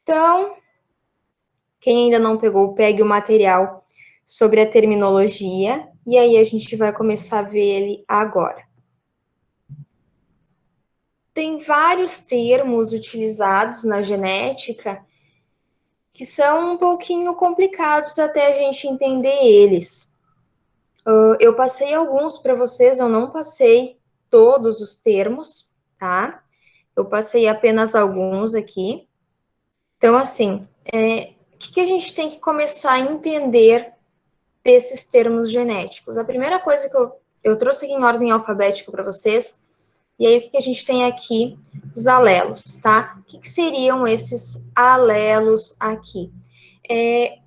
Então, quem ainda não pegou, pegue o material sobre a terminologia, e aí a gente vai começar a ver ele agora. Tem vários termos utilizados na genética que são um pouquinho complicados até a gente entender eles. Eu passei alguns para vocês, eu não passei todos os termos, tá? Eu passei apenas alguns aqui. Então, assim, o que a gente tem que começar a entender desses termos genéticos? A primeira coisa que eu trouxe aqui em ordem alfabética para vocês, e aí o que a gente tem aqui? Os alelos, tá? O que seriam esses alelos aqui?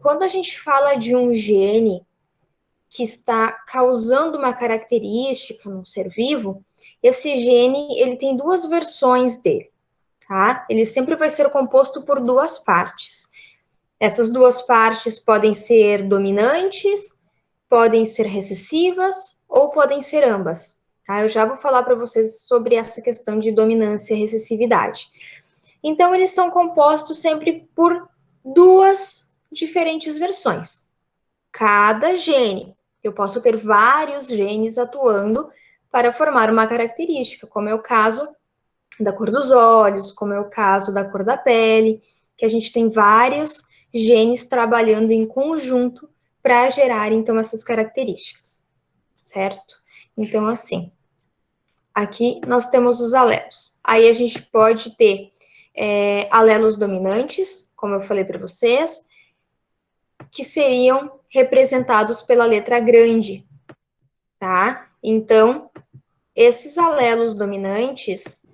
Quando a gente fala de um gene que está causando uma característica num ser vivo, esse gene, ele tem duas versões dele, tá? Ele sempre vai ser composto por duas partes. Essas duas partes podem ser dominantes, podem ser recessivas ou podem ser ambas, tá? Eu já vou falar para vocês sobre essa questão de dominância e recessividade. Então, eles são compostos sempre por duas diferentes versões. Cada gene. Eu posso ter vários genes atuando para formar uma característica, como é o caso da cor dos olhos, como é o caso da cor da pele, que a gente tem vários genes trabalhando em conjunto para gerar, então, essas características, certo? Então, assim, aqui nós temos os alelos. Aí a gente pode ter alelos dominantes, como eu falei para vocês, que seriam representados pela letra grande, tá? Então, esses alelos dominantes,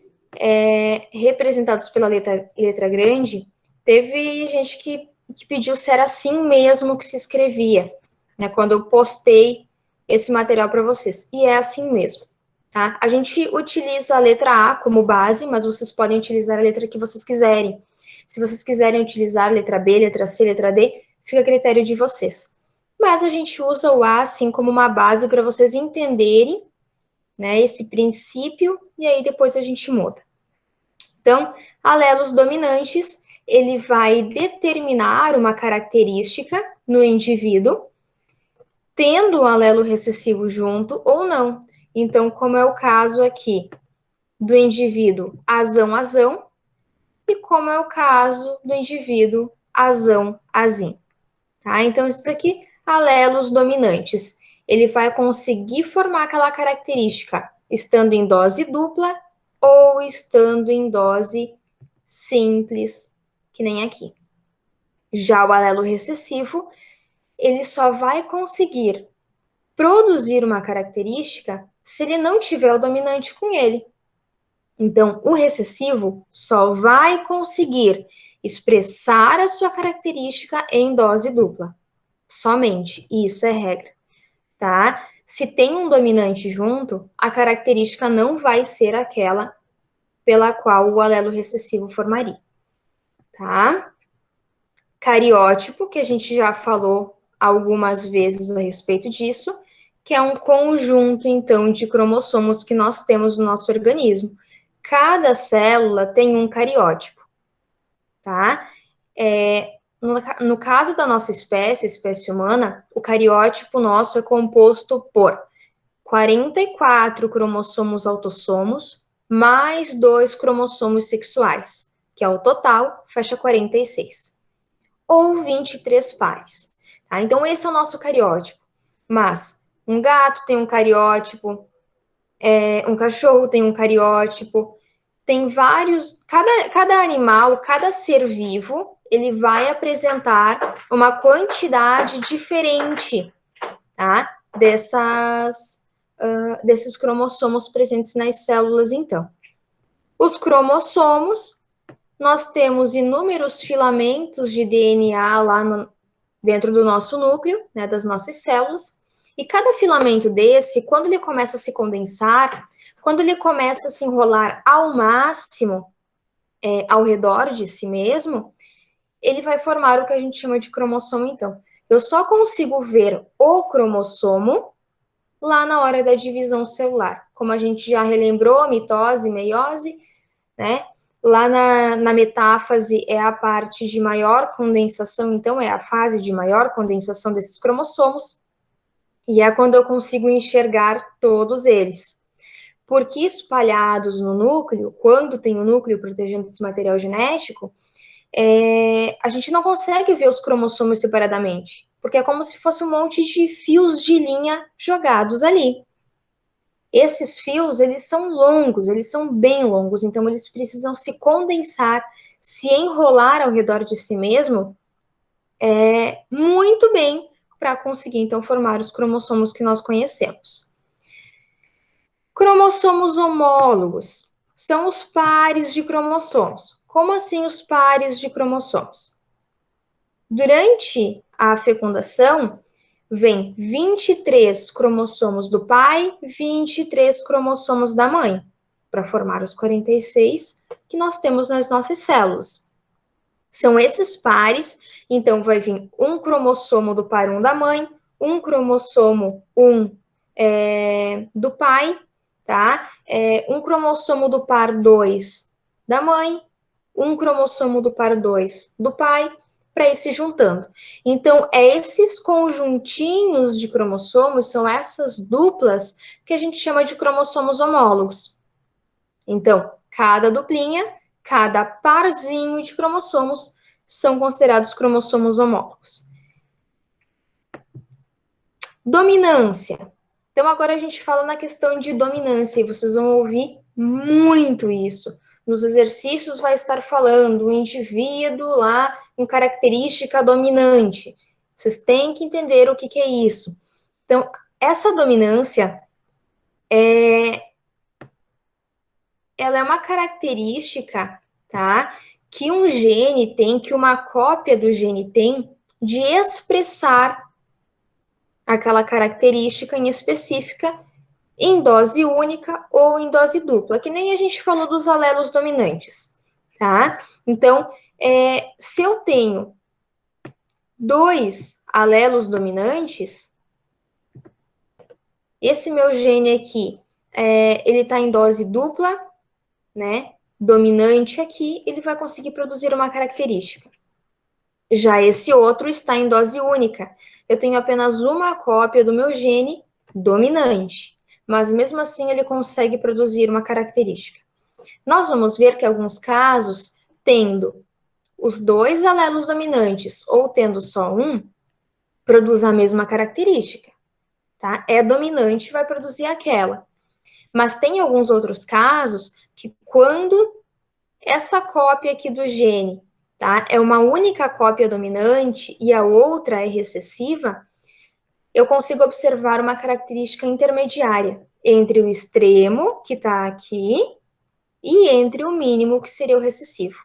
representados pela letra grande, teve gente que pediu se era assim mesmo que se escrevia, né? Quando eu postei esse material para vocês. E é assim mesmo, tá? A gente utiliza a letra A como base, mas vocês podem utilizar a letra que vocês quiserem. Se vocês quiserem utilizar a letra B, letra C, letra D, fica a critério de vocês. Mas a gente usa o A, assim, como uma base para vocês entenderem, né, esse princípio, e aí depois a gente muda. Então, alelos dominantes, ele vai determinar uma característica no indivíduo, tendo um alelo recessivo junto ou não. Então, como é o caso aqui do indivíduo azão, e como é o caso do indivíduo azim. Tá? Então, isso aqui, alelos dominantes. Ele vai conseguir formar aquela característica estando em dose dupla ou estando em dose simples, que nem aqui. Já o alelo recessivo, ele só vai conseguir produzir uma característica se ele não tiver o dominante com ele. Então, o recessivo só vai conseguir expressar a sua característica em dose dupla. Somente. Isso é regra, tá? Se tem um dominante junto, a característica não vai ser aquela pela qual o alelo recessivo formaria, tá? Cariótipo, que a gente já falou algumas vezes a respeito disso, que é um conjunto, então, de cromossomos que nós temos no nosso organismo. Cada célula tem um cariótipo, tá? No caso da nossa espécie humana, o cariótipo nosso é composto por 44 cromossomos autossomos mais 2 cromossomos sexuais, que é o total, fecha 46. Ou 23 pares. Tá? Então, esse é o nosso cariótipo. Mas um gato tem um cariótipo, um cachorro tem um cariótipo, tem vários. Cada animal, cada ser vivo, ele vai apresentar uma quantidade diferente, tá? Desses cromossomos presentes nas células, então. Os cromossomos, nós temos inúmeros filamentos de DNA lá dentro do nosso núcleo, né, das nossas células, e cada filamento desse, quando ele começa a se condensar, quando ele começa a se enrolar ao máximo ao redor de si mesmo, ele vai formar o que a gente chama de cromossomo, então. Eu só consigo ver o cromossomo lá na hora da divisão celular. Como a gente já relembrou, mitose, meiose, né? Lá na metáfase é a parte de maior condensação, então é a fase de maior condensação desses cromossomos, e é quando eu consigo enxergar todos eles. Porque espalhados no núcleo, quando tem o núcleo protegendo esse material genético, a gente não consegue ver os cromossomos separadamente, porque é como se fosse um monte de fios de linha jogados ali. Esses fios, eles são longos, eles são bem longos, então eles precisam se condensar, se enrolar ao redor de si mesmo, muito bem para conseguir, então, formar os cromossomos que nós conhecemos. Cromossomos homólogos são os pares de cromossomos. Como assim os pares de cromossomos? Durante a fecundação, vem 23 cromossomos do pai, 23 cromossomos da mãe, para formar os 46 que nós temos nas nossas células. São esses pares, então vai vir um cromossomo do par 1 da mãe, um cromossomo 1 do pai, tá? Um cromossomo do par 2 da mãe, um cromossomo do par 2 do pai, para ir se juntando. Então, esses conjuntinhos de cromossomos, são essas duplas que a gente chama de cromossomos homólogos. Então, cada duplinha, cada parzinho de cromossomos são considerados cromossomos homólogos. Dominância. Então, agora a gente fala na questão de dominância, e vocês vão ouvir muito isso. Nos exercícios vai estar falando o indivíduo lá com característica dominante. Vocês têm que entender o que é isso. Então, essa dominância ela é uma característica, tá? Que um gene tem, que uma cópia do gene tem, de expressar aquela característica em específica em dose única ou em dose dupla, que nem a gente falou dos alelos dominantes, tá? Então, se eu tenho 2 alelos dominantes, esse meu gene aqui, ele está em dose dupla, né? Dominante aqui, ele vai conseguir produzir uma característica. Já esse outro está em dose única. Eu tenho apenas uma cópia do meu gene dominante, mas mesmo assim ele consegue produzir uma característica. Nós vamos ver que em alguns casos, tendo os 2 alelos dominantes ou tendo só um, produz a mesma característica, tá? É dominante, vai produzir aquela. Mas tem alguns outros casos que quando essa cópia aqui do gene, tá? É uma única cópia dominante e a outra é recessiva, eu consigo observar uma característica intermediária entre o extremo, que está aqui, e entre o mínimo, que seria o recessivo.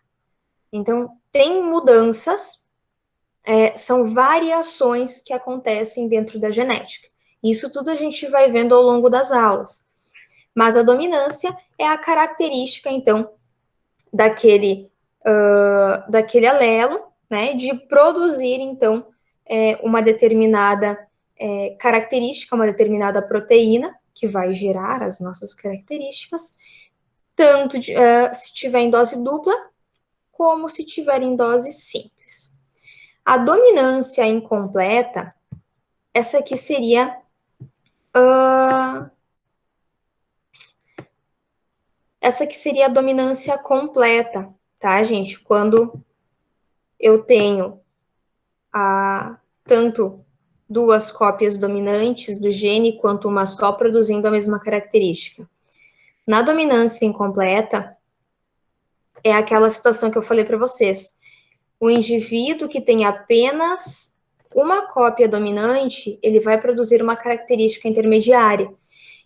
Então, tem mudanças, são variações que acontecem dentro da genética. Isso tudo a gente vai vendo ao longo das aulas. Mas a dominância é a característica, então, daquele alelo, né, de produzir, então, uma determinada característica, uma determinada proteína, que vai gerar as nossas características, tanto se tiver em dose dupla, como se tiver em dose simples. A dominância incompleta, essa aqui seria a dominância completa, tá, gente? Quando eu tenho tanto 2 cópias dominantes do gene quanto uma só produzindo a mesma característica. Na dominância incompleta, é aquela situação que eu falei para vocês. O indivíduo que tem apenas uma cópia dominante, ele vai produzir uma característica intermediária.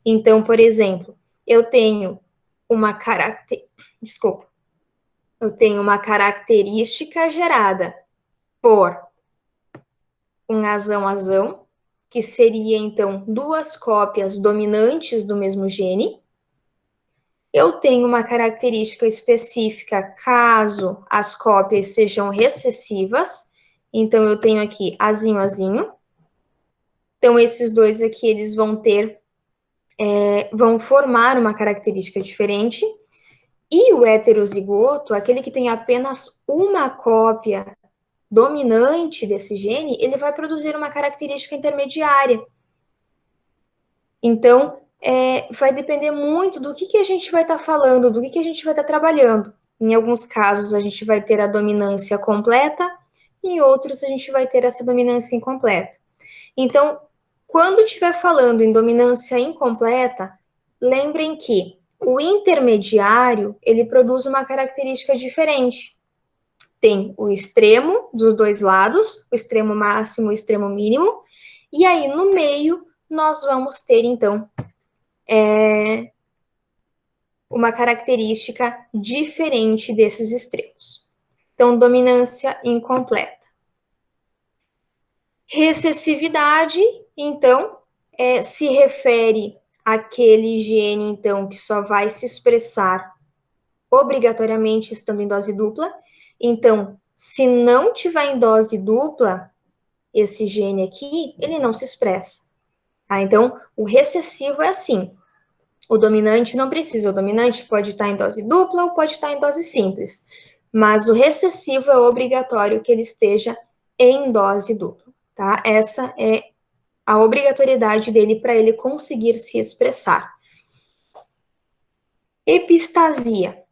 Então, por exemplo, eu tenho uma característica gerada por um azão-azão, que seria, então, 2 cópias dominantes do mesmo gene. Eu tenho uma característica específica caso as cópias sejam recessivas. Então, eu tenho aqui azinho-azinho. Então, esses dois aqui, eles vão formar uma característica diferente. E o heterozigoto, aquele que tem apenas uma cópia dominante desse gene, ele vai produzir uma característica intermediária. Então, vai depender muito do que a gente vai estar falando, do que a gente vai estar trabalhando. Em alguns casos, a gente vai ter a dominância completa, em outros, a gente vai ter essa dominância incompleta. Então, quando estiver falando em dominância incompleta, lembrem que o intermediário, ele produz uma característica diferente. Tem o extremo dos dois lados, o extremo máximo e o extremo mínimo, e aí no meio nós vamos ter, então, uma característica diferente desses extremos. Então, dominância incompleta. Recessividade, então, se refere àquele gene, então, que só vai se expressar obrigatoriamente estando em dose dupla. Então, se não tiver em dose dupla, esse gene aqui, ele não se expressa. Tá? Então, o recessivo é assim. O dominante não precisa. O dominante pode estar em dose dupla ou pode estar em dose simples. Mas o recessivo é obrigatório que ele esteja em dose dupla. Tá? Essa é a obrigatoriedade dele para ele conseguir se expressar. Epistasia.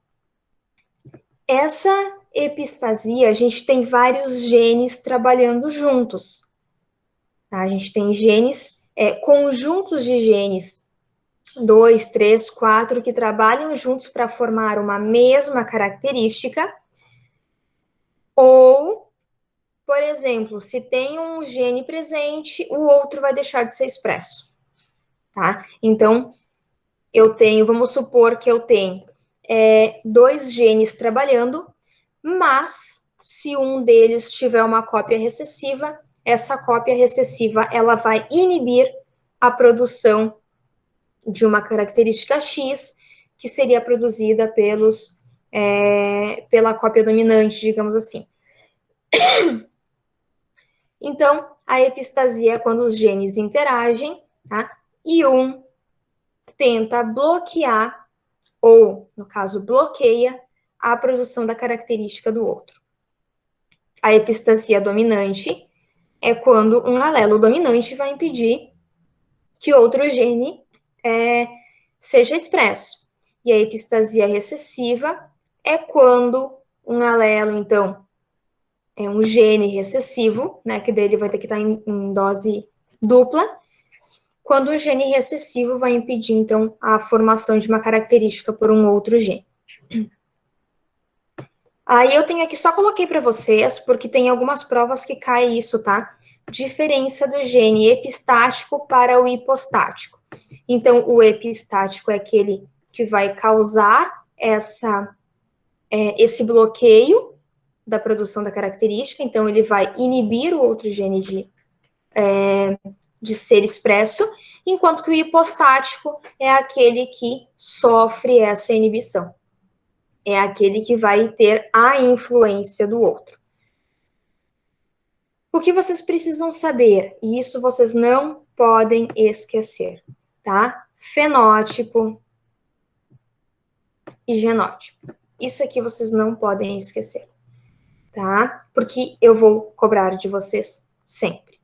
Essa epistasia, a gente tem vários genes trabalhando juntos. Tá? A gente tem genes, conjuntos de genes, 2, 3, 4, que trabalham juntos para formar uma mesma característica. Ou, por exemplo, se tem um gene presente, o outro vai deixar de ser expresso. Tá? Então, vamos supor que eu tenho 2 genes trabalhando, mas se um deles tiver uma cópia recessiva, essa cópia recessiva ela vai inibir a produção de uma característica X, que seria produzida pela cópia dominante, digamos assim. Então, a epistasia é quando os genes interagem, tá? E um tenta bloquear, ou, no caso, bloqueia a produção da característica do outro. A epistasia dominante é quando um alelo dominante vai impedir que outro gene seja expresso. E a epistasia recessiva é quando um alelo, então, é um gene recessivo, né, que dele vai ter que estar em dose dupla, quando o gene recessivo vai impedir, então, a formação de uma característica por um outro gene. Aí eu tenho aqui, só coloquei para vocês, porque tem algumas provas que cai isso, tá? Diferença do gene epistático para o hipostático. Então, o epistático é aquele que vai causar esse bloqueio da produção da característica, então ele vai inibir o outro gene de ser expresso, enquanto que o hipostático é aquele que sofre essa inibição. É aquele que vai ter a influência do outro. O que vocês precisam saber, e isso vocês não podem esquecer, tá? Fenótipo e genótipo. Isso aqui vocês não podem esquecer, tá? Porque eu vou cobrar de vocês sempre.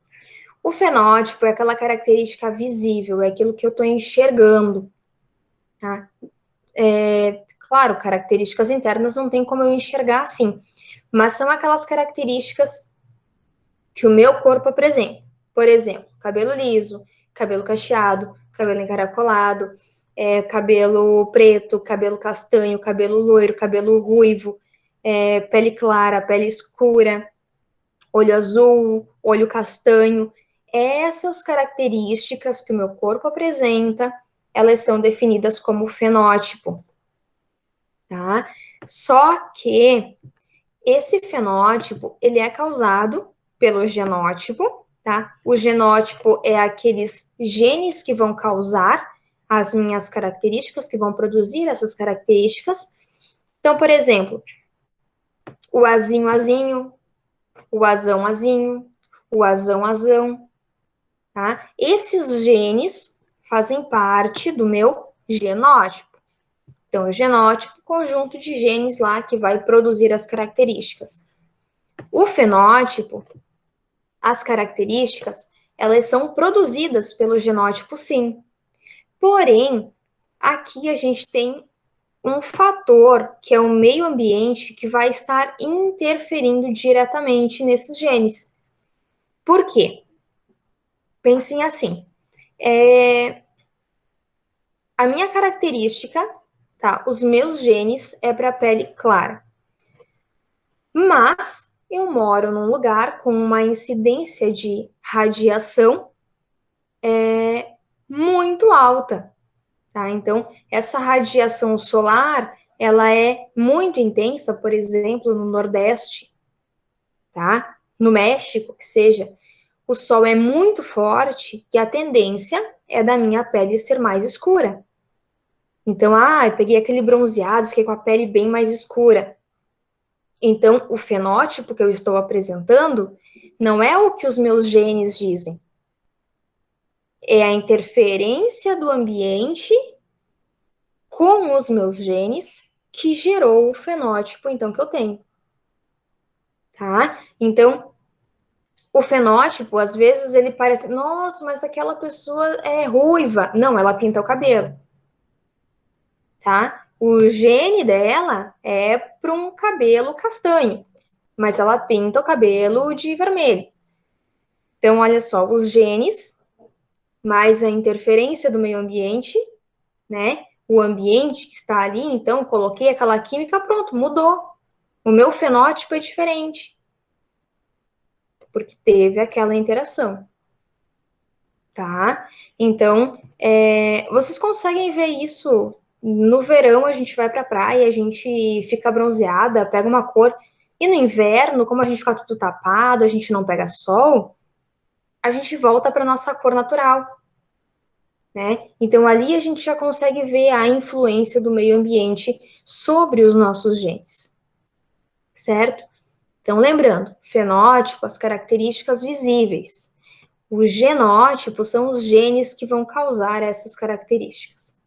O fenótipo é aquela característica visível, é aquilo que eu estou enxergando, tá? Claro, características internas não tem como eu enxergar assim, mas são aquelas características que o meu corpo apresenta. Por exemplo, cabelo liso, cabelo cacheado, cabelo encaracolado, cabelo preto, cabelo castanho, cabelo loiro, cabelo ruivo, pele clara, pele escura, olho azul, olho castanho. Essas características que o meu corpo apresenta, elas são definidas como fenótipo, tá? Só que esse fenótipo, ele é causado pelo genótipo, tá? O genótipo é aqueles genes que vão causar as minhas características, que vão produzir essas características. Então, por exemplo, o azinho, azinho, o azão, azinho, o azão, azão, tá? Esses genes fazem parte do meu genótipo. Então, o genótipo, conjunto de genes lá que vai produzir as características. O fenótipo, as características, elas são produzidas pelo genótipo, sim. Porém, aqui a gente tem um fator, que é o meio ambiente, que vai estar interferindo diretamente nesses genes. Por quê? Pensem assim, a minha característica, tá? Os meus genes é para pele clara. Mas eu moro num lugar com uma incidência de radiação muito alta, tá? Então, essa radiação solar, ela é muito intensa, por exemplo, no Nordeste, tá? No México, que seja, o sol é muito forte e a tendência é da minha pele ser mais escura. Então, eu peguei aquele bronzeado, fiquei com a pele bem mais escura. Então, o fenótipo que eu estou apresentando não é o que os meus genes dizem. É a interferência do ambiente com os meus genes que gerou o fenótipo, então, que eu tenho. Tá? Então, o fenótipo, às vezes, ele parece, nossa, mas aquela pessoa é ruiva. Não, ela pinta o cabelo. Tá? O gene dela é para um cabelo castanho, mas ela pinta o cabelo de vermelho. Então, olha só, os genes, mais a interferência do meio ambiente, né? O ambiente que está ali, então, coloquei aquela química, pronto, mudou. O meu fenótipo é diferente, porque teve aquela interação, tá? Então, vocês conseguem ver isso no verão, a gente vai pra praia, a gente fica bronzeada, pega uma cor, e no inverno, como a gente fica tudo tapado, a gente não pega sol, a gente volta para nossa cor natural, né? Então ali a gente já consegue ver a influência do meio ambiente sobre os nossos genes, certo? Então lembrando, fenótipo, as características visíveis. Os genótipos são os genes que vão causar essas características.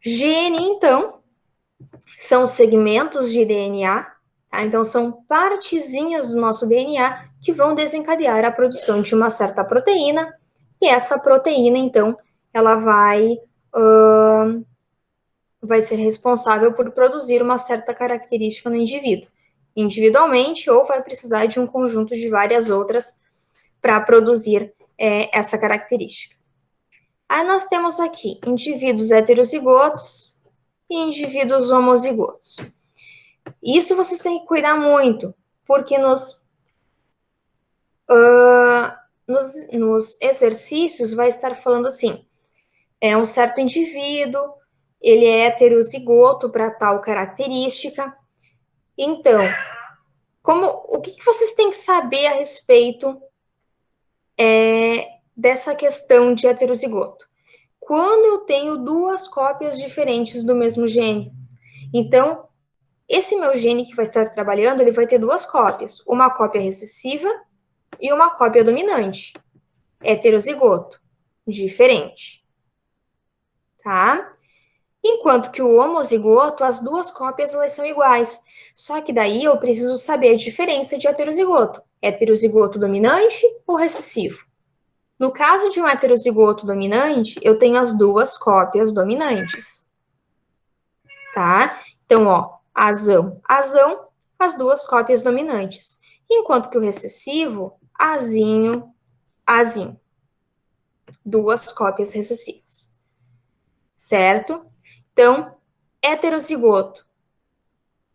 Gene, então, são segmentos de DNA, tá? Então são partezinhas do nosso DNA que vão desencadear a produção de uma certa proteína, e essa proteína, então, ela vai ser responsável por produzir uma certa característica no indivíduo, individualmente, ou vai precisar de um conjunto de várias outras para produzir essa característica. Aí nós temos aqui indivíduos heterozigotos e indivíduos homozigotos. Isso vocês têm que cuidar muito, porque nos exercícios vai estar falando assim, é um certo indivíduo, ele é heterozigoto para tal característica. Então, o que vocês têm que saber a respeito dessa questão de heterozigoto? Quando eu tenho duas cópias diferentes do mesmo gene. Então, esse meu gene que vai estar trabalhando, ele vai ter duas cópias, uma cópia recessiva e uma cópia dominante. Heterozigoto, diferente, tá? Enquanto que o homozigoto, as duas cópias elas são iguais. Só que daí eu preciso saber a diferença de heterozigoto. Heterozigoto dominante ou recessivo? No caso de um heterozigoto dominante, eu tenho as duas cópias dominantes, tá? Então, ó, azão, azão, as duas cópias dominantes. Enquanto que o recessivo, azinho, azinho, duas cópias recessivas, certo? Então, heterozigoto,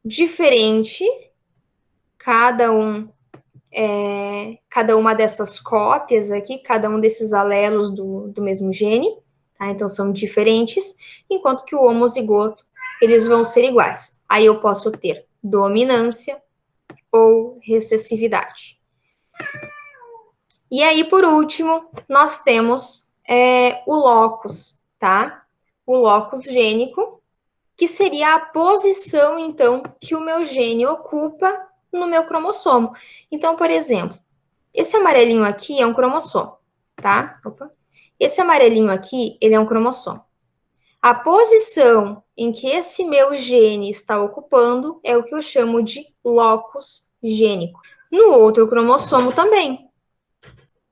diferente, cada cada uma dessas cópias aqui, cada um desses alelos do mesmo gene, tá? Então são diferentes, enquanto que o homozigoto, eles vão ser iguais. Aí eu posso ter dominância ou recessividade. E aí, por último, nós temos o locus, tá? O locus gênico, que seria a posição, então, que o meu gene ocupa no meu cromossomo. Então, por exemplo, esse amarelinho aqui é um cromossomo, tá? Opa. Esse amarelinho aqui, ele é um cromossomo. A posição em que esse meu gene está ocupando é o que eu chamo de locus gênico. No outro cromossomo também.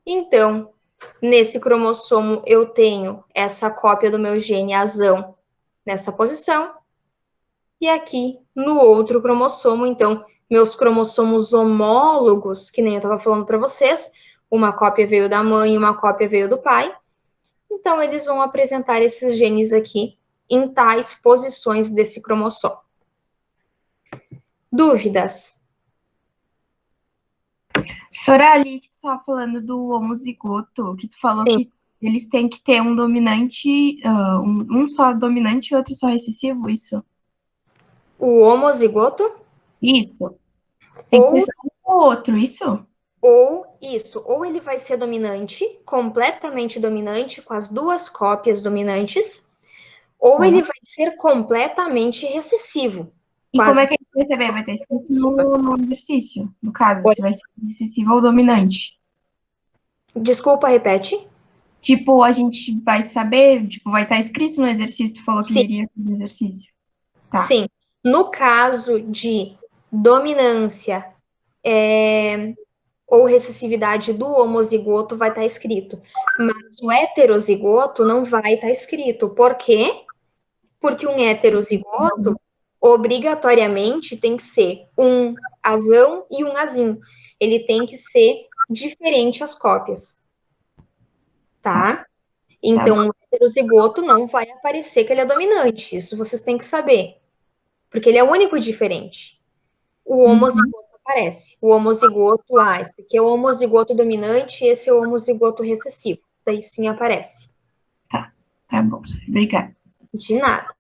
Então, nesse cromossomo eu tenho essa cópia do meu gene azão nessa posição, e aqui no outro cromossomo, então, meus cromossomos homólogos, que nem eu estava falando para vocês, uma cópia veio da mãe e uma cópia veio do pai. Então, eles vão apresentar esses genes aqui em tais posições desse cromossomo. Dúvidas? Sorali, que tu estava falando do homozigoto, que tu falou Sim. que eles têm que ter um dominante, um só dominante e outro só recessivo, isso? O homozigoto Isso. Tem que ter ou só um ou outro, isso? ou ele vai ser dominante, completamente dominante, com as duas cópias dominantes, ou Tá. ele vai ser completamente recessivo, E com como as é que a gente vai duas saber? Vai estar cópias escrito recessivas. no exercício, no caso, Oi? se vai ser recessivo ou dominante. Desculpa, repete. Tipo, a gente vai saber, tipo, vai estar escrito no exercício, tu falou que Sim, leria no exercício. Tá, sim. No caso de dominância ou recessividade do homozigoto, vai estar escrito. Mas o heterozigoto não vai estar escrito. Por quê? Porque um heterozigoto obrigatoriamente tem que ser um azão e um azinho. Ele tem que ser diferente as cópias, tá, tá? tá bom. Então, o heterozigoto não vai aparecer que ele é dominante. Isso vocês têm que saber, porque ele é o único diferente. O Uhum, homozigoto aparece. O homozigoto, esse aqui é o homozigoto dominante, esse é o homozigoto recessivo. Daí sim aparece. tá, tá bom. Obrigada. De nada.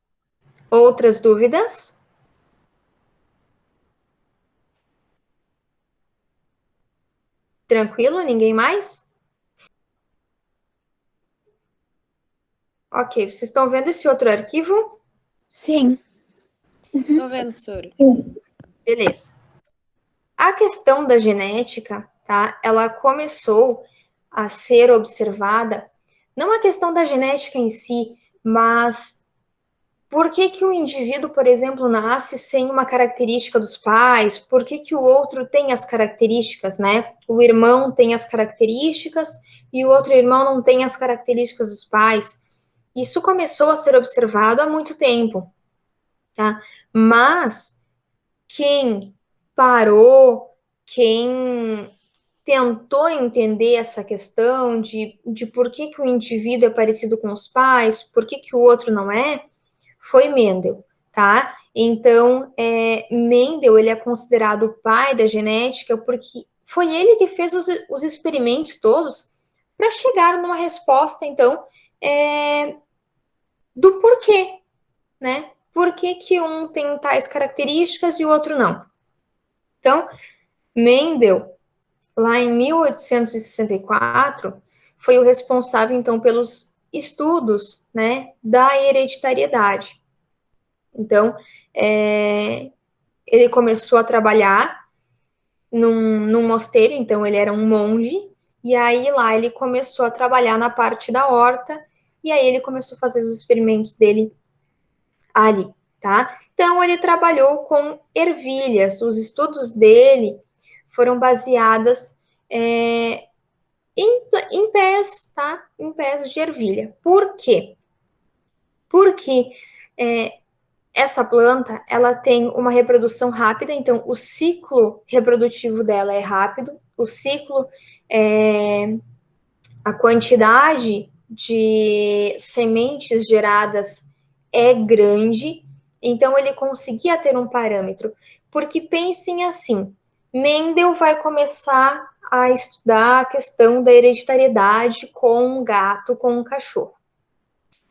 Outras dúvidas? Tranquilo? Ninguém mais? Ok, vocês estão vendo esse outro arquivo? Sim. Tô vendo, Soro. Beleza. A questão da genética, tá? Ela começou a ser observada, não a questão da genética em si, mas por que que o indivíduo, por exemplo, nasce sem uma característica dos pais? Por que que o outro tem as características, né? O irmão tem as características e o outro irmão não tem as características dos pais. Isso começou a ser observado há muito tempo, tá? Mas quem parou, quem tentou entender essa questão de por que que o indivíduo é parecido com os pais, por que que o outro não é, foi Mendel, tá? Então, Mendel, ele é considerado o pai da genética porque foi ele que fez os experimentos todos para chegar numa resposta, então, do porquê, né? Por que que um tem tais características e o outro não? Então, Mendel, lá em 1864, foi o responsável, então, pelos estudos, né, da hereditariedade. Então, ele começou a trabalhar num mosteiro, então ele era um monge, e aí lá ele começou a trabalhar na parte da horta, e aí ele começou a fazer os experimentos dele ali, tá? Então ele trabalhou com ervilhas, os estudos dele foram baseadas em pés, tá? Em pés de ervilha. Por quê? Porque essa planta, ela tem uma reprodução rápida, então o ciclo reprodutivo dela é rápido, o ciclo, a quantidade de sementes geradas é grande, então ele conseguia ter um parâmetro. Porque pensem assim, Mendel vai começar a estudar a questão da hereditariedade com um gato, com um cachorro.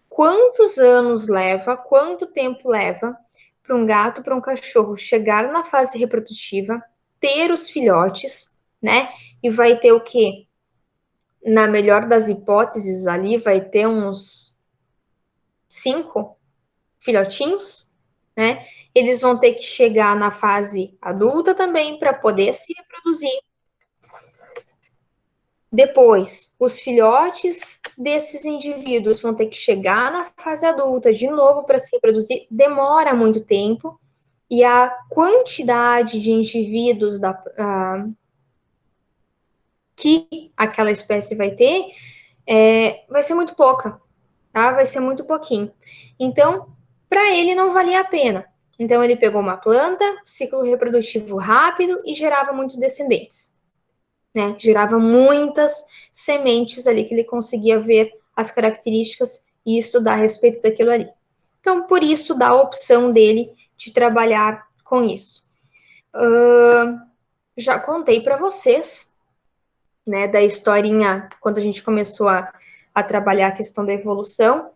Quantos anos leva, quanto tempo leva para um gato, para um cachorro chegar na fase reprodutiva, ter os filhotes, né? E vai ter o quê? Na melhor das hipóteses ali, vai ter uns 5 filhotinhos, né? Eles vão ter que chegar na fase adulta também para poder se reproduzir. Depois, os filhotes desses indivíduos vão ter que chegar na fase adulta de novo para se reproduzir, demora muito tempo, e a quantidade de indivíduos que aquela espécie vai ter vai ser muito pouca, tá? Vai ser muito pouquinho. Então, para ele não valia a pena. Então, ele pegou uma planta, ciclo reprodutivo rápido e gerava muitos descendentes. Né? Gerava muitas sementes ali que ele conseguia ver as características e estudar a respeito daquilo ali. Então, por isso, dá a opção dele de trabalhar com isso. Já contei para vocês, né, da historinha, quando a gente começou a trabalhar a questão da evolução.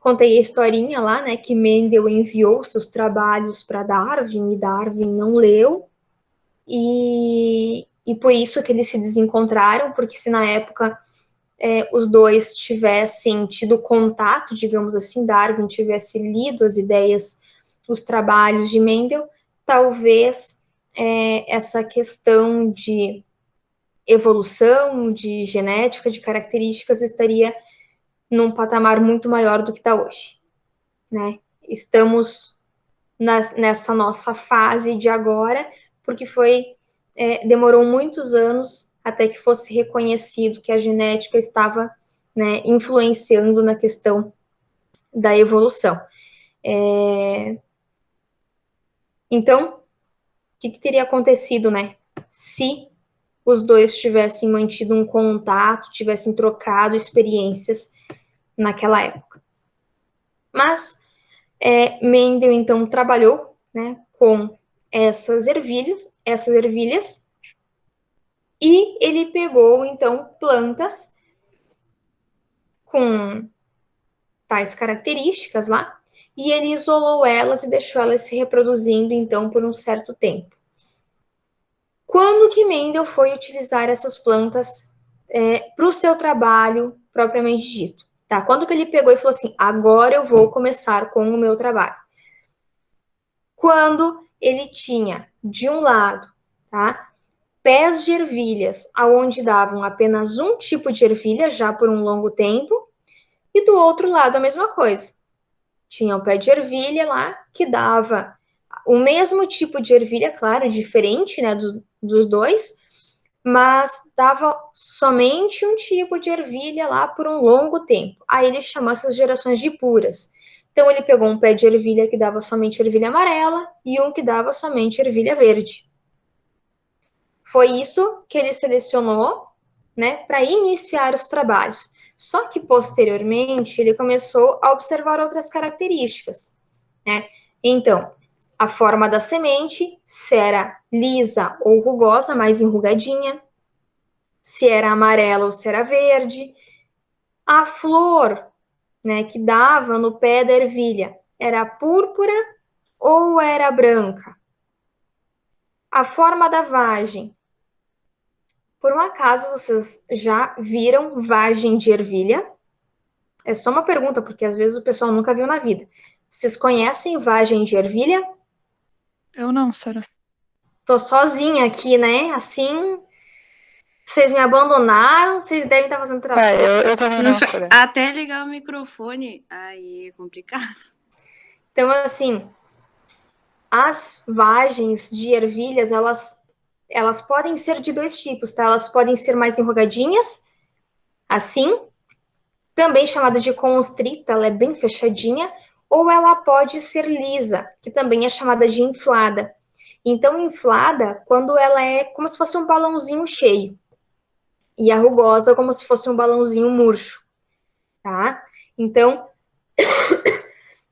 Contei a historinha lá, né, que Mendel enviou seus trabalhos para Darwin e Darwin não leu. E por isso que eles se desencontraram, porque se na época os dois tivessem tido contato, digamos assim, Darwin tivesse lido as ideias, os trabalhos de Mendel, talvez essa questão de evolução, de genética, de características, estaria num patamar muito maior do que está hoje, né? Estamos nessa nossa fase de agora, porque demorou muitos anos até que fosse reconhecido que a genética estava, né, influenciando na questão da evolução. Então, o que teria acontecido, né, se os dois tivessem mantido um contato, tivessem trocado experiências naquela época? Mas Mendel, então, trabalhou, né, com essas ervilhas, e ele pegou, então, plantas com tais características lá, e ele isolou elas e deixou elas se reproduzindo, então, por um certo tempo. Quando que Mendel foi utilizar essas plantas para o seu trabalho propriamente dito? Tá? Quando que ele pegou e falou assim, agora eu vou começar com o meu trabalho? Quando ele tinha, de um lado, tá, pés de ervilhas, aonde davam apenas um tipo de ervilha, já por um longo tempo, e do outro lado a mesma coisa. Tinha o pé de ervilha lá, que dava o mesmo tipo de ervilha, claro, diferente, né, dos dois, mas dava somente um tipo de ervilha lá por um longo tempo. Aí ele chamou essas gerações de puras. Então ele pegou um pé de ervilha que dava somente ervilha amarela e um que dava somente ervilha verde. Foi isso que ele selecionou, né, para iniciar os trabalhos. Só que posteriormente ele começou a observar outras características, né? Então, a forma da semente, se era lisa ou rugosa, mais enrugadinha, se era amarela ou se era verde. A flor, né, que dava no pé da ervilha, era púrpura ou era branca? A forma da vagem. Por um acaso vocês já viram vagem de ervilha? É só uma pergunta, porque às vezes o pessoal nunca viu na vida. Vocês conhecem vagem de ervilha? Eu não, Sara. Tô sozinha aqui, né? Assim, vocês me abandonaram, vocês devem estar fazendo outras coisas. Eu também não, Sara. Até ligar o microfone, aí é complicado. Então, assim, as vagens de ervilhas, elas podem ser de dois tipos, tá? Elas podem ser mais enrugadinhas, assim, também chamada de constrita, ela é bem fechadinha, ou ela pode ser lisa, que também é chamada de inflada. Então, inflada, quando ela é como se fosse um balãozinho cheio, e a rugosa como se fosse um balãozinho murcho, tá? Então,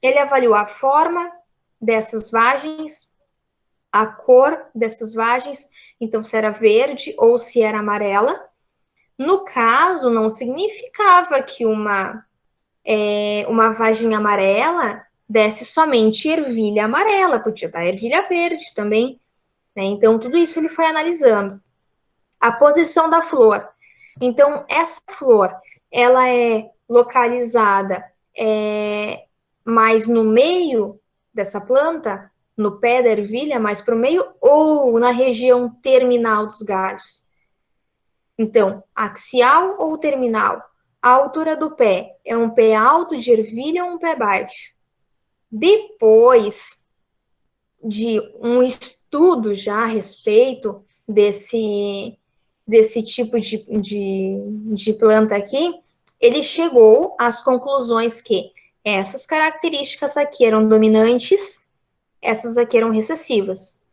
ele avaliou a forma dessas vagens, a cor dessas vagens, então se era verde ou se era amarela. No caso, não significava que uma vagem amarela desse somente ervilha amarela, podia dar ervilha verde também, né? Então, tudo isso ele foi analisando. A posição da flor. Então, essa flor, ela é localizada mais no meio dessa planta, no pé da ervilha, mais para o meio, ou na região terminal dos galhos? Então, axial ou terminal? A altura do pé é um pé alto de ervilha ou um pé baixo? Depois de um estudo já a respeito desse tipo de planta aqui, ele chegou às conclusões que essas características aqui eram dominantes, essas aqui eram recessivas.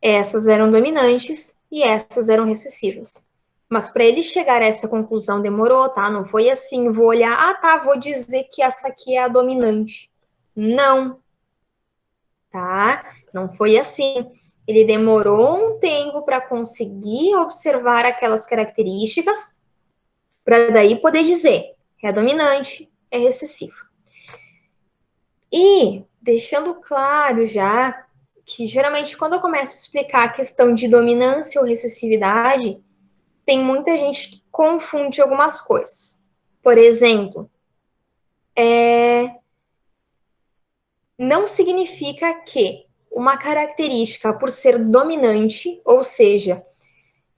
Essas eram dominantes e essas eram recessivas. Mas para ele chegar a essa conclusão demorou, tá? Não foi assim, vou olhar, tá, vou dizer que essa aqui é a dominante. Não, tá? Não foi assim. Ele demorou um tempo para conseguir observar aquelas características, para daí poder dizer é dominante, é recessivo. E deixando claro já que geralmente quando eu começo a explicar a questão de dominância ou recessividade, tem muita gente que confunde algumas coisas. Por exemplo, não significa que uma característica, por ser dominante, ou seja,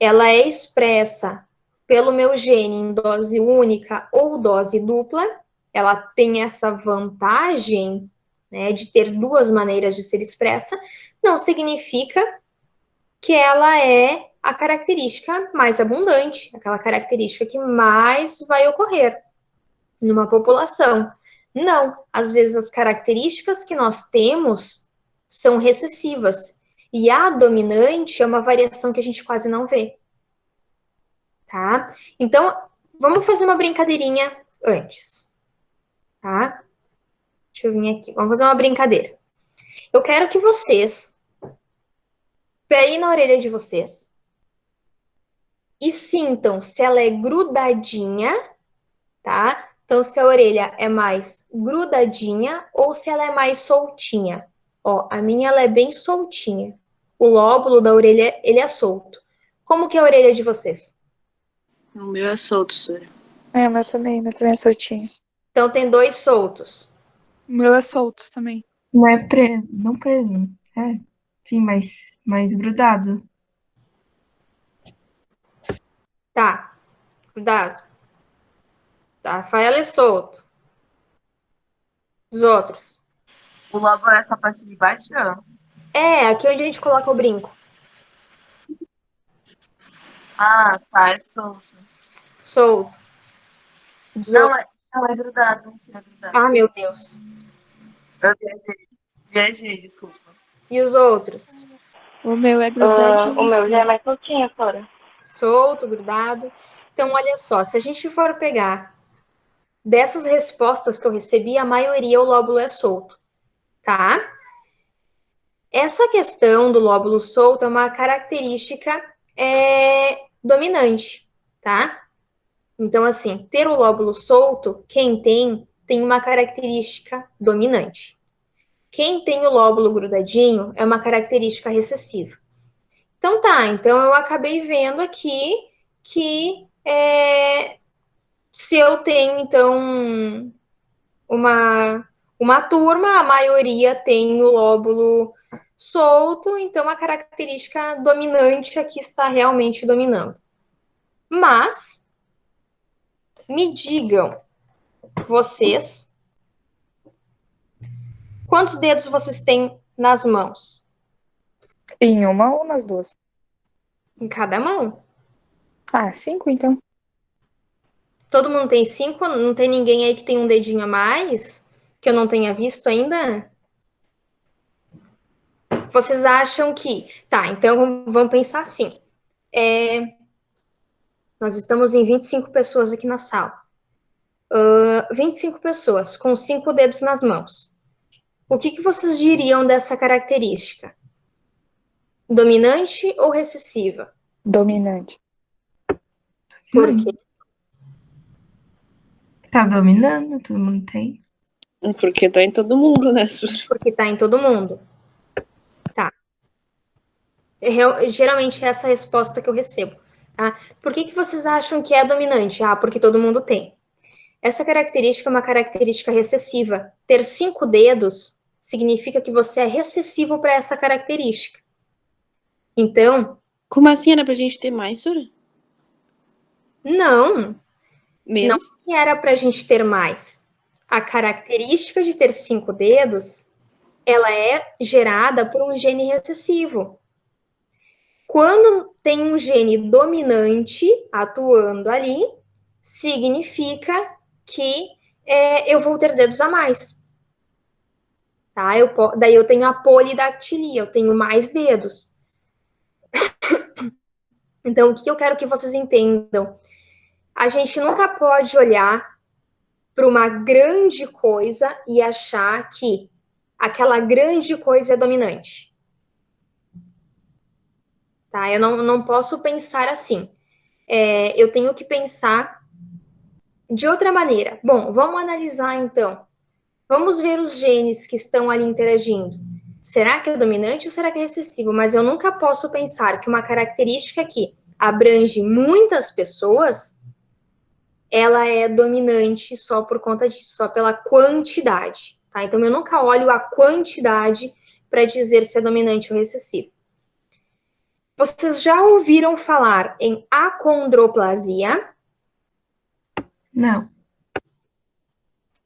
ela é expressa pelo meu gene em dose única ou dose dupla, ela tem essa vantagem, né, de ter duas maneiras de ser expressa, não significa que ela é a característica mais abundante, aquela característica que mais vai ocorrer numa população. Não, às vezes as características que nós temos são recessivas e a dominante é uma variação que a gente quase não vê, tá? Então, vamos fazer uma brincadeirinha antes, tá? Deixa eu vir aqui, vamos fazer uma brincadeira. Eu quero que vocês peguem na orelha de vocês e sintam se ela é grudadinha, tá? Então, se a orelha é mais grudadinha ou se ela é mais soltinha. Ó, a minha ela é bem soltinha. O lóbulo da orelha, ele é solto. Como que é a orelha de vocês? O meu é solto, Sora. É, o meu também é soltinho. Então, tem dois soltos. O meu é solto também. Não é preso, não preso. É, enfim, mais grudado. Tá, cuidado. Tá, Rafael é solto. Os outros. O lobo é essa parte de baixo? É, aqui onde a gente coloca o brinco. Ah, tá, é solto. Solto. Os Não, outros. não é grudado, mentira, é grudado. Ah, meu Deus. Eu viajei, desculpa. E os outros? O meu é grudadinho. O meu já é mais soltinho, Sora. Solto, grudado. Então, olha só, se a gente for pegar dessas respostas que eu recebi, a maioria o lóbulo é solto, tá? Essa questão do lóbulo solto é uma característica dominante, tá? Então, assim, ter o lóbulo solto, quem tem uma característica dominante. Quem tem o lóbulo grudadinho é uma característica recessiva. Então tá, então eu acabei vendo aqui que se eu tenho, então, uma turma, a maioria tem o lóbulo solto, então a característica dominante aqui está realmente dominando. Mas, me digam, vocês, quantos dedos vocês têm nas mãos? Em uma ou nas duas? Em cada mão? Ah, 5 então. Todo mundo tem 5? Não tem ninguém aí que tem um dedinho a mais? Que eu não tenha visto ainda? Vocês acham que... Tá, então vamos pensar assim. Nós estamos em 25 pessoas aqui na sala. 25 pessoas com 5 dedos nas mãos. O que vocês diriam dessa característica? Dominante ou recessiva? Dominante. Por quê? Tá dominando, todo mundo tem. Porque tá em todo mundo, né, Sora? Porque tá em todo mundo. Tá. Geralmente é essa a resposta que eu recebo. Tá? Por que vocês acham que é dominante? Ah, porque todo mundo tem. Essa característica é uma característica recessiva. Ter 5 dedos significa que você é recessivo para essa característica. Então, Como assim era pra gente ter mais, Sora? Não Menos? era para a gente ter mais. A característica de ter 5 dedos, ela é gerada por um gene recessivo. Quando tem um gene dominante atuando ali, significa que eu vou ter dedos a mais. Tá? Daí eu tenho a polidactilia, eu tenho mais dedos. Então, o que eu quero que vocês entendam? A gente nunca pode olhar para uma grande coisa e achar que aquela grande coisa é dominante. Tá? Eu não posso pensar assim. Eu tenho que pensar de outra maneira. Bom, vamos analisar então. Vamos ver os genes que estão ali interagindo. Será que é dominante ou será que é recessivo? Mas eu nunca posso pensar que uma característica que abrange muitas pessoas, ela é dominante só por conta disso, só pela quantidade. Tá? Então eu nunca olho a quantidade para dizer se é dominante ou recessivo. Vocês já ouviram falar em acondroplasia? Não.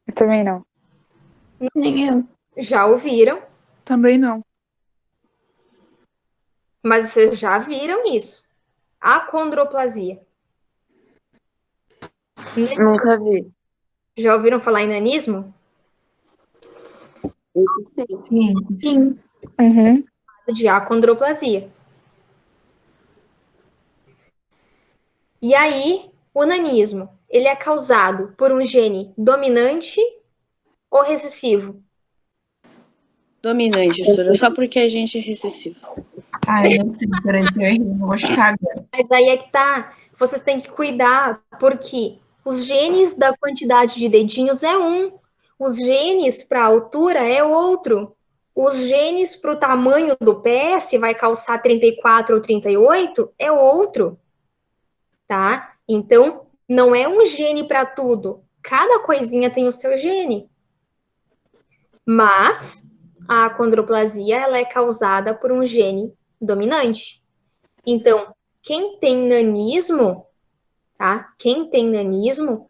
Eu também não. Nem eu. Já ouviram, Também não. mas vocês já viram isso. Acondroplasia. Nunca vi. Já ouviram falar em nanismo? Esse sim. Sim. Sim. Uhum. De acondroplasia. E aí, o nanismo, ele é causado por um gene dominante ou recessivo? Dominante, Sora, só porque a gente é recessivo. Ah, eu não sei, peraí, eu errei, eu vou chutar agora. Mas aí é que tá, vocês têm que cuidar, porque os genes da quantidade de dedinhos é um, os genes para altura é outro. Os genes para o tamanho do pé, se vai calçar 34 ou 38, é outro, tá? Então, não é um gene para tudo. Cada coisinha tem o seu gene. Mas a acondroplasia ela é causada por um gene dominante. Então, quem tem nanismo, tá? Quem tem nanismo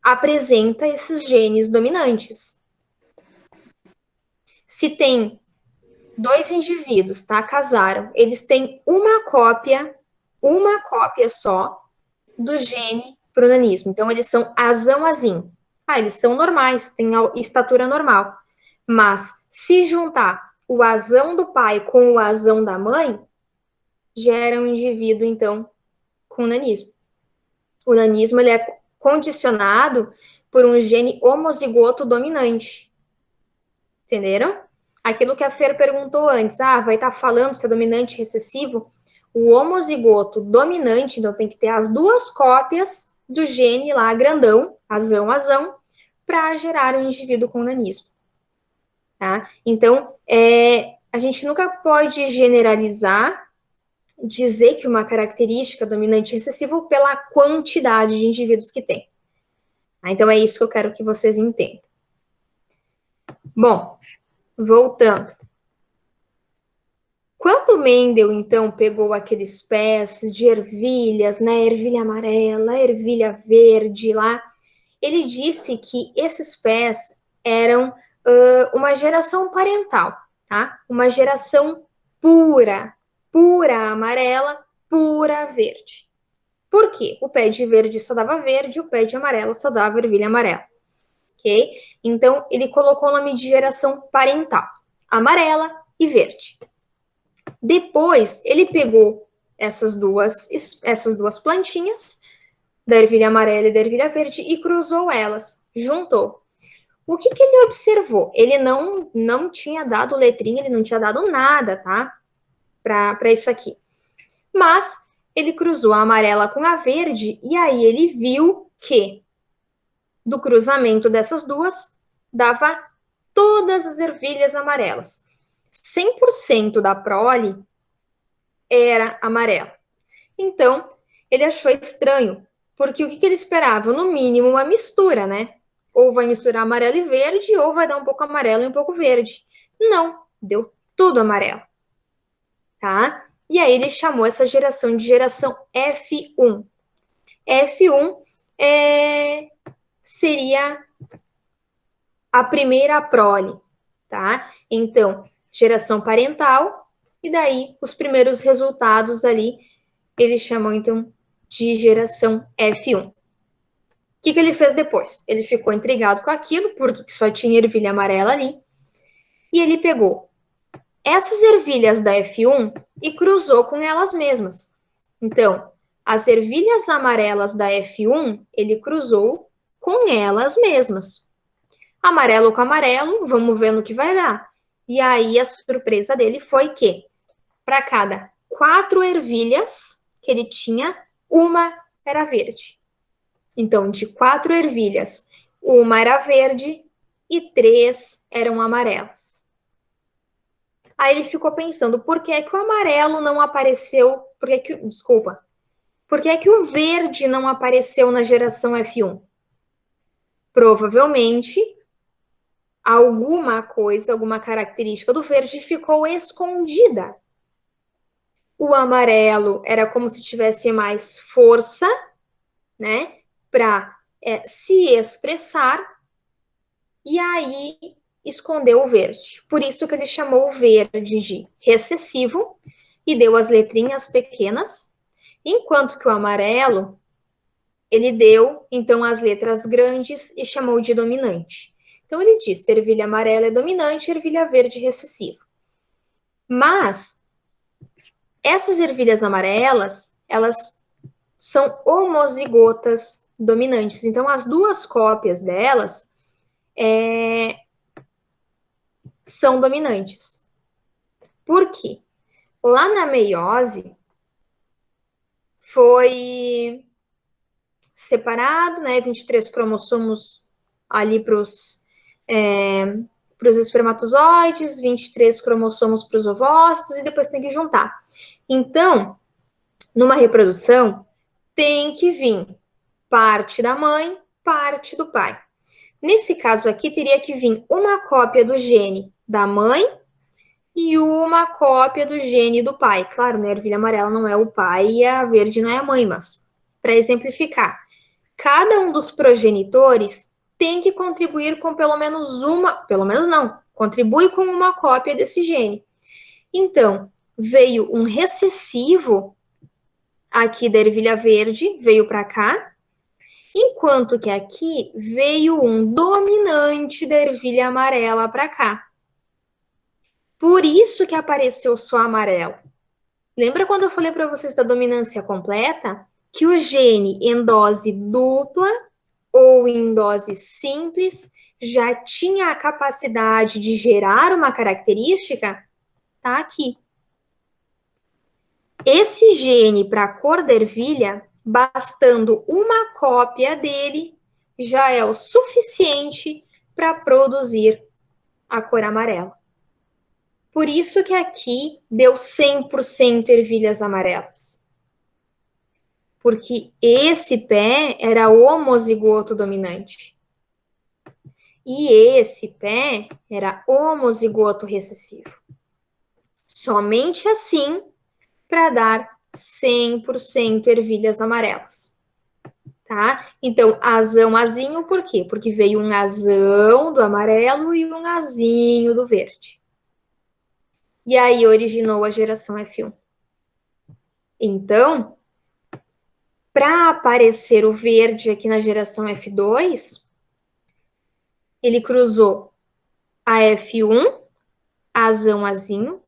apresenta esses genes dominantes. Se tem 2 indivíduos, tá? Casaram, eles têm uma cópia só do gene pro nanismo. Então, eles são azão-azim. Eles são normais, têm a estatura normal. Mas, se juntar o azão do pai com o azão da mãe, gera um indivíduo, então, com nanismo. O nanismo ele é condicionado por um gene homozigoto dominante. Entenderam? Aquilo que a Fer perguntou antes, vai estar falando se é dominante recessivo? O homozigoto dominante, então tem que ter as 2 cópias do gene lá grandão, azão, para gerar um indivíduo com nanismo. Tá? Então, a gente nunca pode generalizar, dizer que uma característica dominante recessivo pela quantidade de indivíduos que tem. Então, é isso que eu quero que vocês entendam. Bom, voltando. Quando Mendel, então, pegou aqueles pés de ervilhas, né, ervilha amarela, ervilha verde lá, ele disse que esses pés eram uma geração parental, tá? Uma geração pura amarela, pura verde. Por quê? O pé de verde só dava verde, o pé de amarelo só dava ervilha amarela. Ok? Então, ele colocou o nome de geração parental, amarela e verde. Depois, ele pegou essas duas plantinhas, da ervilha amarela e da ervilha verde, e cruzou elas, juntou. O que ele observou? Ele não tinha dado letrinha, ele não tinha dado nada, tá? Para isso aqui. Mas ele cruzou a amarela com a verde, e aí ele viu que do cruzamento dessas duas, dava todas as ervilhas amarelas. 100% da prole era amarela. Então, ele achou estranho, porque o que ele esperava? No mínimo, uma mistura, né? Ou vai misturar amarelo e verde, ou vai dar um pouco amarelo e um pouco verde. Não, deu tudo amarelo. Tá? E aí ele chamou essa geração de geração F1. F1 seria a primeira prole, tá? Então, geração parental, e daí os primeiros resultados ali, eles chamam então de geração F1. O que ele fez depois? Ele ficou intrigado com aquilo, porque só tinha ervilha amarela ali, e ele pegou essas ervilhas da F1 e cruzou com elas mesmas. Então, as ervilhas amarelas da F1, ele cruzou com elas mesmas. Amarelo com amarelo, vamos ver no que vai dar. E aí a surpresa dele foi que, para cada 4 ervilhas que ele tinha, uma era verde. Então, de 4 ervilhas, uma era verde e 3 eram amarelas. Aí ele ficou pensando, por que que o amarelo não apareceu? Por que que o verde não apareceu na geração F1? Provavelmente, alguma coisa, alguma característica do verde ficou escondida. O amarelo era como se tivesse mais força, né, para se expressar, e aí escondeu o verde. Por isso que ele chamou o verde de recessivo e deu as letrinhas pequenas, enquanto que o amarelo, ele deu, então, as letras grandes e chamou de dominante. Então, ele disse, ervilha amarela é dominante, ervilha verde recessiva. Mas, essas ervilhas amarelas, elas são homozigotas dominantes. Então, as duas cópias delas são dominantes. Por quê? Lá na meiose, foi separado, né, 23 cromossomos ali para os espermatozoides, 23 cromossomos para os ovócitos, e depois tem que juntar. Então, numa reprodução, tem que vir parte da mãe, parte do pai. Nesse caso aqui, teria que vir uma cópia do gene da mãe e uma cópia do gene do pai. Claro, né, a ervilha amarela não é o pai e a verde não é a mãe, mas para exemplificar, cada um dos progenitores tem que contribuir com pelo menos contribui com uma cópia desse gene. Então, veio um recessivo aqui da ervilha verde, veio para cá, enquanto que aqui veio um dominante da ervilha amarela para cá. Por isso que apareceu só amarelo. Lembra quando eu falei para vocês da dominância completa? Que o gene em dose dupla ou em dose simples já tinha a capacidade de gerar uma característica? Tá aqui. Esse gene para a cor da ervilha, bastando uma cópia dele, já é o suficiente para produzir a cor amarela. Por isso que aqui deu 100% ervilhas amarelas. Porque esse pé era homozigoto dominante. E esse pé era homozigoto recessivo. Somente assim para dar 100% ervilhas amarelas. Tá? Então, azão, azinho, por quê? Porque veio um azão do amarelo e um azinho do verde. E aí originou a geração F1. Então, para aparecer o verde aqui na geração F2, ele cruzou a F1, azão, azinho,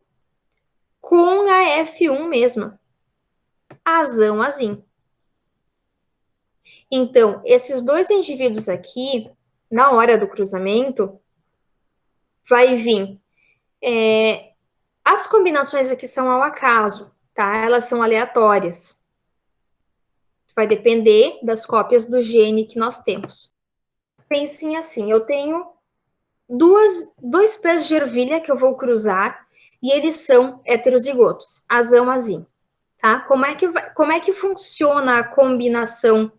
com a F1 mesma, azão, azinho. Então, esses dois indivíduos aqui, na hora do cruzamento, vai vir... as combinações aqui são ao acaso, tá? Elas são aleatórias. Vai depender das cópias do gene que nós temos. Pensem assim, eu tenho dois pés de ervilha que eu vou cruzar e eles são heterozigotos, azão, azinho, tá? Como é que funciona a combinação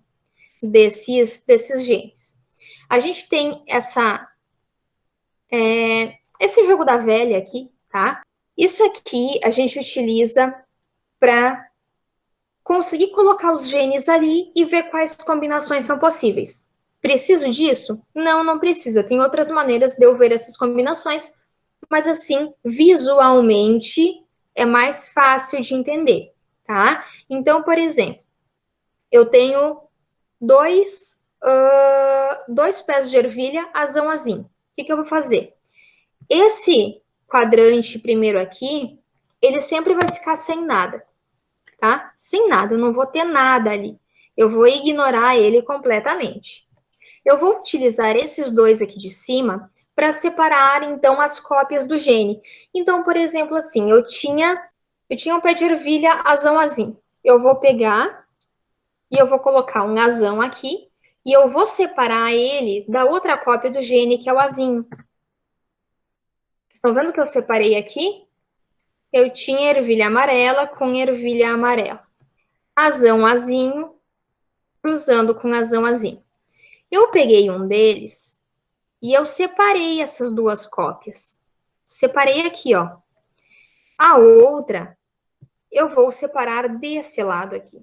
desses genes? A gente tem esse jogo da velha aqui, tá? Isso aqui a gente utiliza para conseguir colocar os genes ali e ver quais combinações são possíveis. Preciso disso? Não, não precisa. Tem outras maneiras de eu ver essas combinações, mas assim, visualmente é mais fácil de entender, tá? Então, por exemplo, eu tenho dois pés de ervilha azão azinho. O que eu vou fazer? Esse quadrante primeiro aqui, ele sempre vai ficar sem nada, tá? Sem nada, eu não vou ter nada ali. Eu vou ignorar ele completamente. Eu vou utilizar esses dois aqui de cima para separar, então, as cópias do gene. Então, por exemplo, assim, eu tinha um pé de ervilha azão azinho. Eu vou pegar e eu vou colocar um azão aqui e eu vou separar ele da outra cópia do gene, que é o azinho. Estão vendo que eu separei aqui? Eu tinha ervilha amarela com ervilha amarela. Azão azinho, cruzando com azão azinho. Eu peguei um deles e eu separei essas duas cópias. Separei aqui, ó. A outra, eu vou separar desse lado aqui.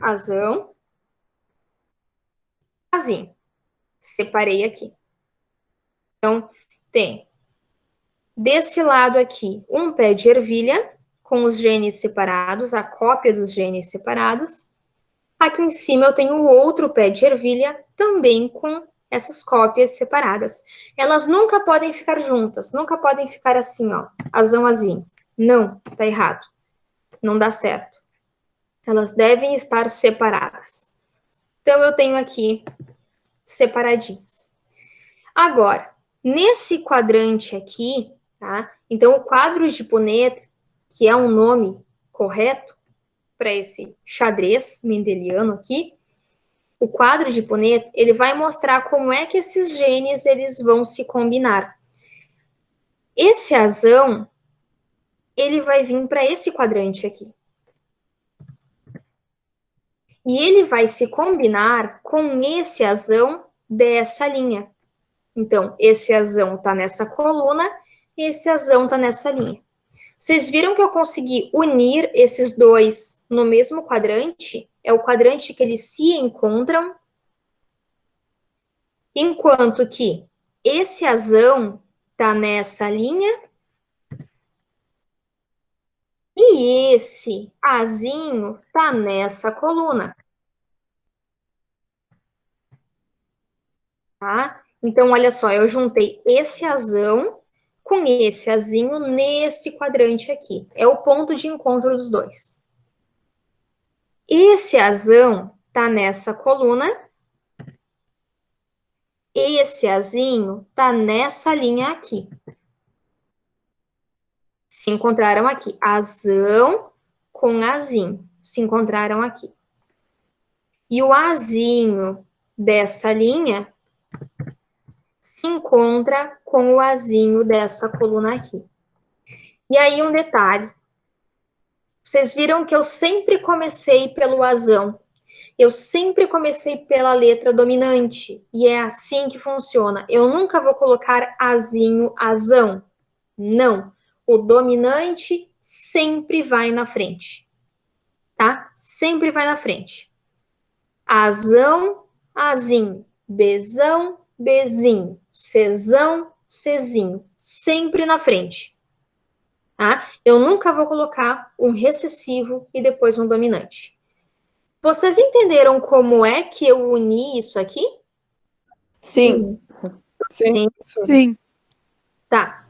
Azão, azinho. Separei aqui. Então, tem desse lado aqui um pé de ervilha com os genes separados, a cópia dos genes separados. Aqui em cima eu tenho outro pé de ervilha também com essas cópias separadas. Elas nunca podem ficar juntas, nunca podem ficar assim, ó, azão azinho. Não, tá errado. Não dá certo. Elas devem estar separadas. Então eu tenho aqui separadinhas. Agora, nesse quadrante aqui, tá? Então o quadro de Punnett, que é um nome correto para esse xadrez mendeliano aqui, o quadro de Punnett, ele vai mostrar como é que esses genes eles vão se combinar. Esse azão, ele vai vir para esse quadrante aqui. E ele vai se combinar com esse azão dessa linha. Então, esse azão está nessa coluna, esse azão está nessa linha. Vocês viram que eu consegui unir esses dois no mesmo quadrante? É o quadrante que eles se encontram. Enquanto que esse azão está nessa linha e esse azinho está nessa coluna. Tá? Então, olha só, eu juntei esse azão com esse azinho nesse quadrante aqui. É o ponto de encontro dos dois. Esse azão está nessa coluna. Esse azinho está nessa linha aqui. Se encontraram aqui. Azão com azinho. Se encontraram aqui. E o azinho dessa linha se encontra com o azinho dessa coluna aqui. E aí um detalhe. Vocês viram que eu sempre comecei pelo azão. Eu sempre comecei pela letra dominante. E é assim que funciona. Eu nunca vou colocar azinho, azão. Não. O dominante sempre vai na frente. Tá? Sempre vai na frente. Azão, azinho. Bezão, bezinho. Cezão, cezinho. Sempre na frente. Tá? Eu nunca vou colocar um recessivo e depois um dominante. Vocês entenderam como é que eu uni isso aqui? Sim. Sim. Sim. Tá.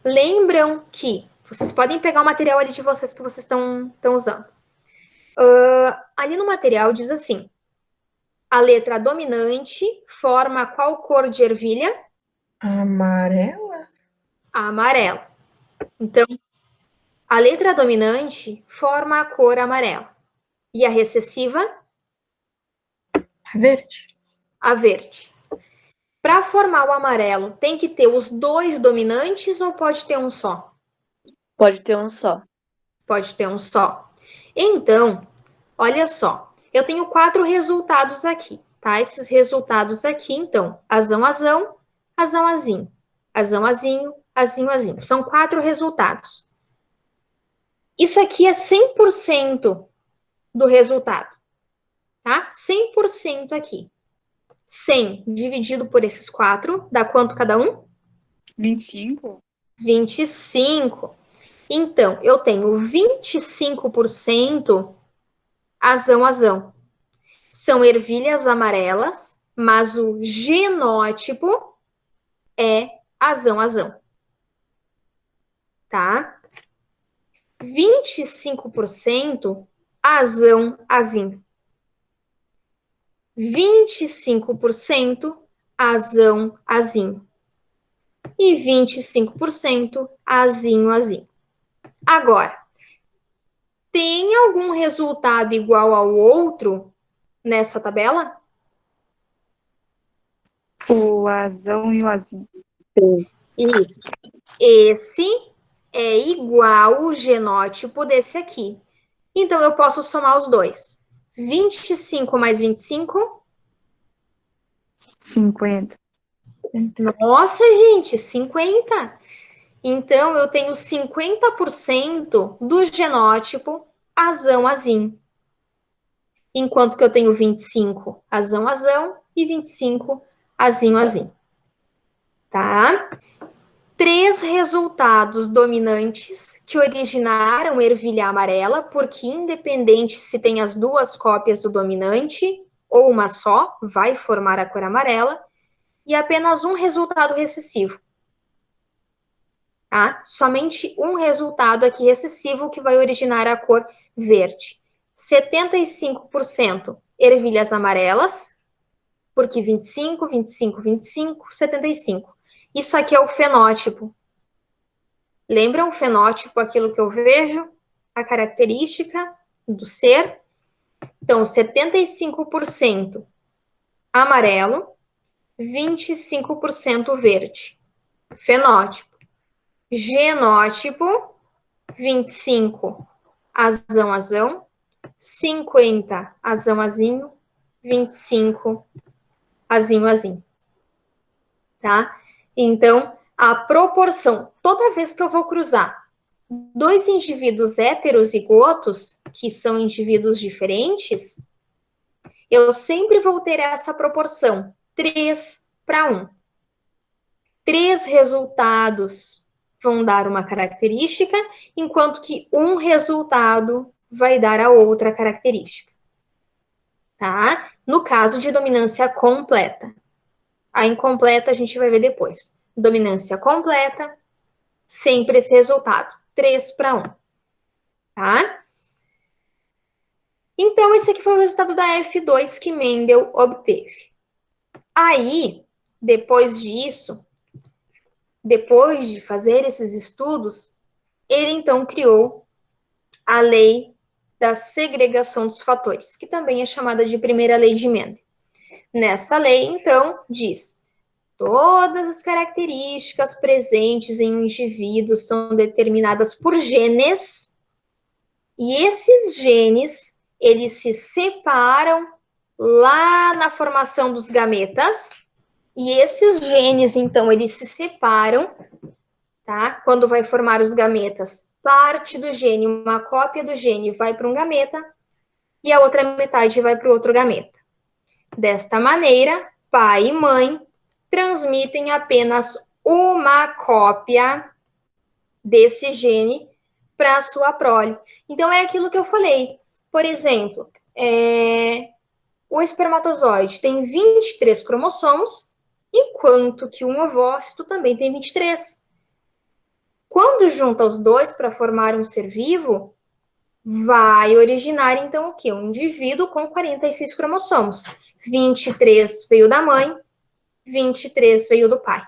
Lembram que vocês podem pegar o material ali de vocês que vocês estão usando. Ali no material diz assim: a letra dominante forma qual cor de ervilha? Amarela? A amarela. Então, a letra dominante forma a cor amarela. E a recessiva? Verde. A verde. Para formar o amarelo, tem que ter os dois dominantes ou pode ter um só? Pode ter um só. Pode ter um só. Então, olha só, eu tenho 4 resultados aqui, tá? Esses resultados aqui, então, azão, azão, azão, azinho, azão, azinho, azinho, azinho. São 4 resultados. Isso aqui é 100% do resultado, tá? 100% aqui. 100 dividido por esses 4, dá quanto cada um? 25? 25. Então, eu tenho 25% azão. São ervilhas amarelas, mas o genótipo é azão. Tá? 25% azinho. 25% azinho. E 25% azinho. Agora, tem algum resultado igual ao outro nessa tabela? O azão e o azinho. Isso. Esse é igual o genótipo desse aqui. Então, eu posso somar os dois. 25 mais 25? 50. Nossa, gente, 50. Então, eu tenho 50% do genótipo azinho. Enquanto que eu tenho 25 azão e 25 azinho. Tá? 3 resultados dominantes que originaram ervilha amarela, porque independente se tem as duas cópias do dominante ou uma só, vai formar a cor amarela, e apenas um resultado recessivo. Tá? Somente um resultado aqui recessivo que vai originar a cor verde. 75% ervilhas amarelas, porque 25, 75. Isso aqui é o fenótipo. Lembram o fenótipo, aquilo que eu vejo? A característica do ser? Então, 75% amarelo, 25% verde. Fenótipo. Genótipo, 25 azão, 50 azinho, 25 azinho. Tá? Então, a proporção, toda vez que eu vou cruzar dois indivíduos heterozigotos, que são indivíduos diferentes, eu sempre vou ter essa proporção, 3:1. 3 resultados vão dar uma característica, enquanto que um resultado vai dar a outra característica. Tá? No caso de dominância completa. A incompleta a gente vai ver depois. Dominância completa, sempre esse resultado, 3:1. Tá? Então, esse aqui foi o resultado da F2 que Mendel obteve. Aí, depois disso, depois de fazer esses estudos, ele então criou a lei da segregação dos fatores, que também é chamada de primeira lei de Mendel. Nessa lei, então, diz: todas as características presentes em um indivíduo são determinadas por genes, e esses genes, eles se separam lá na formação dos gametas, e esses genes, então, eles se separam, tá? Quando vai formar os gametas, parte do gene, uma cópia do gene vai para um gameta, e a outra metade vai para o outro gameta. Desta maneira, pai e mãe transmitem apenas uma cópia desse gene para a sua prole. Então, é aquilo que eu falei. Por exemplo, o espermatozoide tem 23 cromossomos, enquanto que um ovócito também tem 23. Quando junta os dois para formar um ser vivo, vai originar, então, o quê? Um indivíduo com 46 cromossomos. 23 veio da mãe, 23 veio do pai.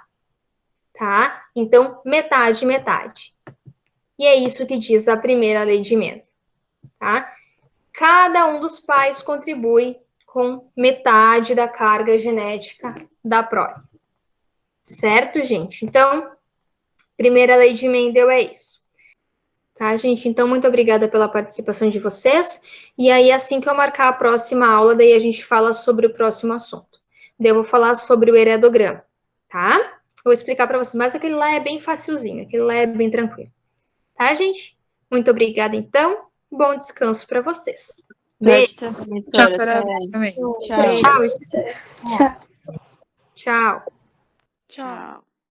Tá? Então, metade. E é isso que diz a primeira lei de Mendel. Tá? Cada um dos pais contribui com metade da carga genética da prole. Certo, gente? Então, primeira lei de Mendel é isso. Tá, gente? Então, muito obrigada pela participação de vocês. E aí, assim que eu marcar a próxima aula, daí a gente fala sobre o próximo assunto. Daí eu vou falar sobre o heredograma, tá? Vou explicar para vocês, mas aquele lá é bem facilzinho, aquele lá é bem tranquilo. Tá, gente? Muito obrigada, então. Bom descanso para vocês. Beijo, Beijo. professora. Parabéns também. Tchau. Tchau. Tchau. Tchau. Tchau. Tchau.